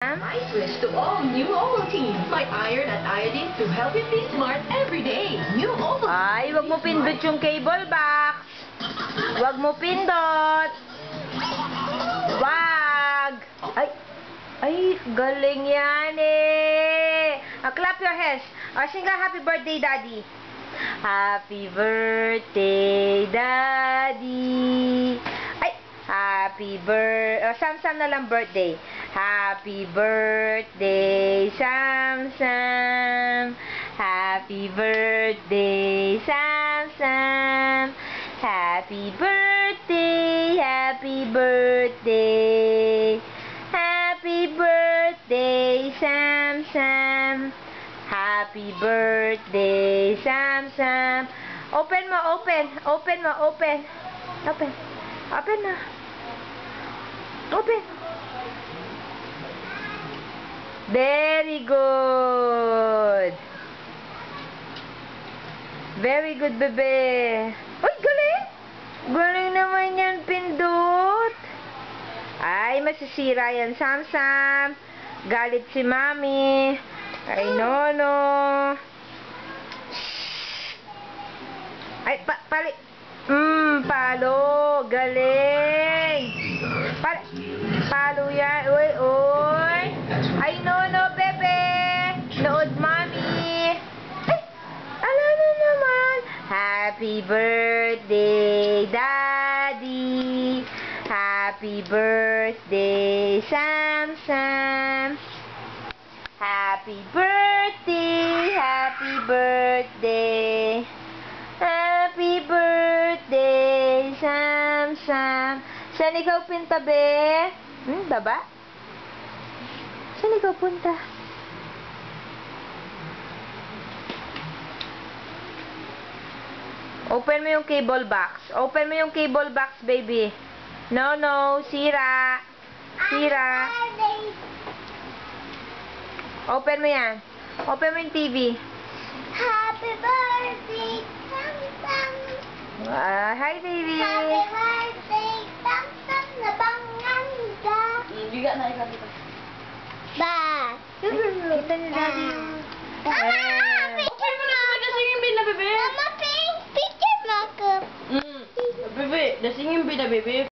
I switched to all new Ovaltine. My iron and iodine to help you be smart every day. New Ovaltine. Ay, wag mo pindot yung cable box. Wag mo pindot. Wag. Ay, galing yan eh. Clap your hands. Sing ka happy birthday, Daddy. Happy birthday, Daddy. Ay, happy birthday. Sam na lang birthday. Happy birthday, Sam. Happy birthday, Sam. Happy birthday, happy birthday. Happy birthday, Sam. Happy birthday, Sam. Open mo. Open. Very good. Very good, bebe. Uy, galing. Galing naman yan, pindot. Ay, masisira yan, Sam. Galit si Mami. Ay, no. Ay, palo. Galing. Palo yan. Uy. Ay, no, bebe. Nood, Mami. Ay, ala na naman. Happy birthday, Daddy. Happy birthday, Sam. Happy birthday. Happy birthday. Happy birthday, Sam. Saan ikaw punta, be? Baba? Saan ikaw punta? Open mo yung cable box. Open mo yung cable box, baby. No. Sira. Open mo yan. Open mo yung TV. Happy birthday, Sam. Hi, baby. Happy birthday, Sam. Nabanganda. Biga na ikaw dito. Ba. Kita ni Daddy. Open mo na naman na singing bin na, bebe. Mama, picture mo ako. Bebe, na singing bin na, bebe.